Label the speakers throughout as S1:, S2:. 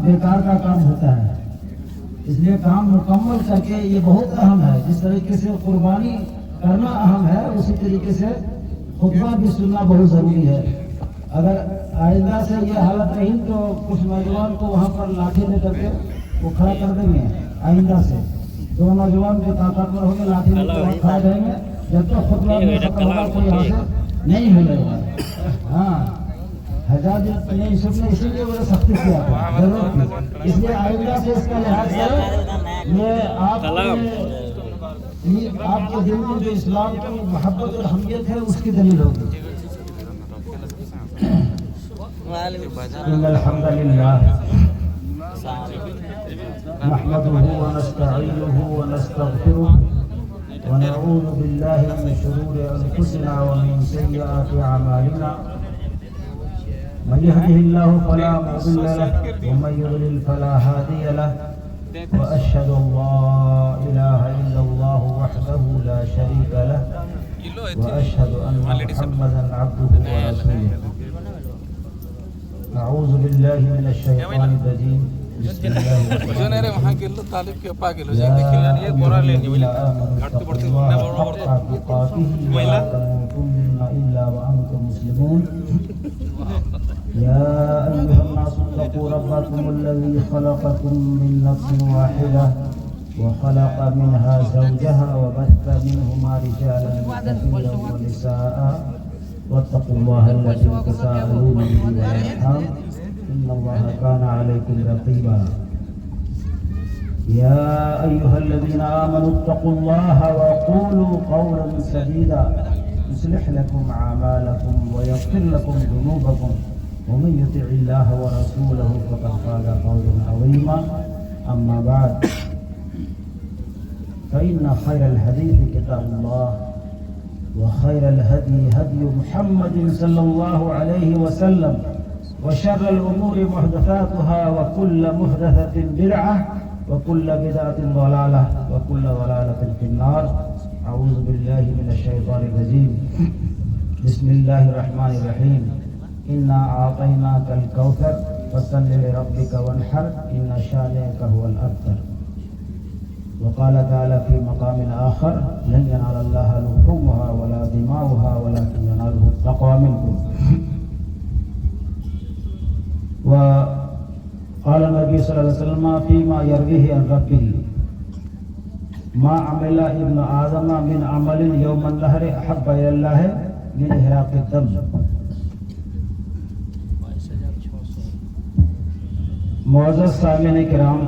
S1: بیکار کا کام ہوتا ہے، اس لیے کام مکمل کر کے یہ بہت اہم ہے. جس طریقے سے قربانی کرنا اہم ہے اسی طریقے سے خطبہ بھی سننا بہت ضروری ہے. اگر آئندہ سے یہ حالت رہی تو کچھ نوجوان کو وہاں پر لاٹھی لے کر کے وہ کھڑا کر دیں گے. آئندہ سے دو نوجوان جو طاقتور ہوں گے لاٹھی لے کر کھڑا دیں گے جب تک خطبہ نہیں ختم ہوگا کوئی یہاں سے نہیں ملے گا. ہاں حجاج نے یوسف نے اسی لیے وہ سختی کیا تھا ضرورت تھی. اس لیے آئندہ سے اس کا لحاظ کریں. یہ آپ کے دل میں جو اسلام کی محبت اور حمیت ہے اس کی دلیل ہوگی. ان الحمد للہ نحمده ونستعينه ونستغفره ونعوذ بالله من شرور انفسنا ومن سيئات اعمالنا. من يهده الله فلا مضل له ومن يضلل فلا هادي له. واشهد ان لا اله الا الله وحده لا شريك له واشهد ان محمدا عبده ورسوله. اعوذ بالله من الشيطان الرجيم. بسم الله الرحمن الرحيم. يا أيها الذين آمنوا اتقوا الله حق تقاته ولا تموتن إلا وأنتم مسلمون. يا أيها الناس اتقوا ربكم الذي خلقكم من نفس واحدة وخلق منها زوجها وبث منهما رجالا كثيرا ونساء واتقوا الله الذي تساءلون به والأرحام إن الله كان عليكم رقيبا. يا أيها الذين آمنوا اتقوا الله وقولوا قولا سديدا يصلح لكم أعمالكم ويغفر لكم ذنوبكم ومن يطع الله ورسوله فقد فاز فوزا عظيما. أما بعد فإن خير الحديث كتاب الله وخير الهدي هدي محمد صلى الله عليه وسلم وشر الأمور محدثاتها وكل محدثة بدعة وكل بدعة ضلالة وكل ضلالة في النار. أعوذ بالله من الشيطان الرجيم. بسم الله الرحمن الرحيم. إنا أعطيناك الكوثر فصل لربك وانحر إن شانئك هو الأبتر. وقال تعالى في مقام آخر لن ينال الله لحومها ولا دماؤها ولكن يناله التقوى منكم. وقال النبي صلى الله عليه وسلم فيما يرويه عن ربه ما عمل ابن آدم من عمل يوم النهر أحب إلى الله من إحراق الدم. معزز سامعین کرام،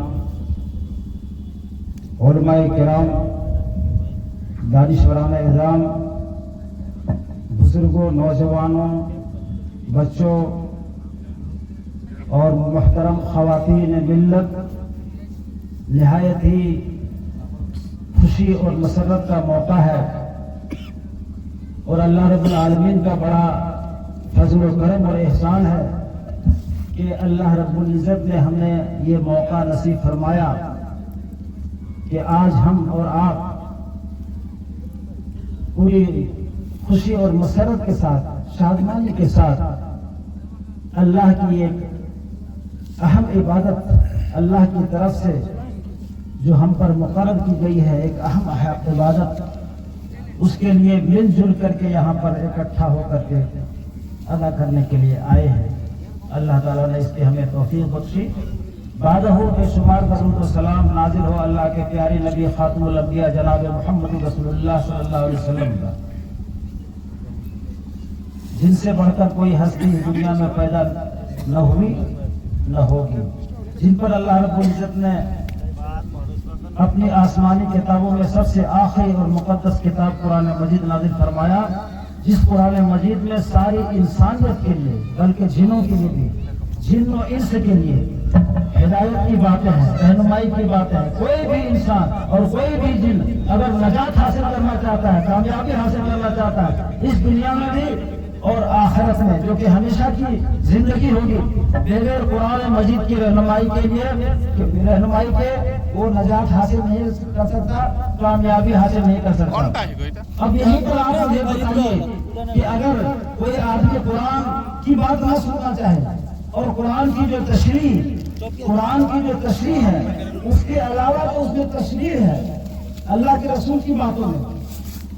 S1: علماء کرام، دانشوران اعظام، بزرگوں، نوجوانوں، بچوں اور محترم خواتین ملت، نہایت ہی خوشی اور مسرت کا موقع ہے اور اللہ رب العالمین کا بڑا فضل و کرم اور احسان ہے کہ اللہ رب العزت نے ہمیں یہ موقع نصیب فرمایا کہ آج ہم اور آپ پوری خوشی اور مسرت کے ساتھ، شادمانی کے ساتھ اللہ کی ایک اہم عبادت اللہ کی طرف سے جو ہم پر مقرر کی گئی ہے، ایک اہم عبادت، اس کے لیے مل جل کر کے یہاں پر اکٹھا ہو کر کے ادا کرنے کے لیے آئے ہیں. اللہ تعالیٰ نے اس کی ہمیں توفیق بخشی. بعدہ بے شمار درود و سلام نازل ہو اللہ کے پیارے نبی خاتم الانبیاء جناب محمد رسول اللہ صلی اللہ علیہ وسلم کا، جن سے بڑھ کر کوئی ہستی دنیا میں پیدا نہ ہوئی نہ ہوگی، جن پر اللہ رب العزت نے اپنی آسمانی کتابوں میں سب سے آخری اور مقدس کتاب قرآن مجید نازل فرمایا، جس قرآن مجید میں ساری انسانیت کے لیے بلکہ جنوں کے لیے بھی، جن و انس کے لیے ہدایت کی باتیں ہیں، رہنمائی کی باتیں ہیں. کوئی بھی انسان اور کوئی بھی جن اگر نجات حاصل کرنا چاہتا ہے، کامیابی حاصل کرنا چاہتا ہے اس دنیا میں بھی اور آخرت میں، جو کہ ہمیشہ کی زندگی ہوگی، بغیر قرآن مجید کی رہنمائی کے لیے رہنمائی کے وہ نجات حاصل نہیں کر سکتا، کامیابی حاصل نہیں کر سکتا. اب یہی پر آپ یہ بتائیے کہ اگر کوئی آدمی قرآن کی بات نہ سننا چاہے اور قرآن کی جو تشریح قرآن کی جو تشریح ہے اس کے علاوہ جو اس میں تشریح ہے اللہ کے رسول کی باتوں میں،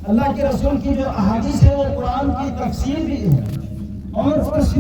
S1: اللہ کے رسول کی جو احادیث ہے وہ قرآن کی تفسیر بھی ہے اور تشریح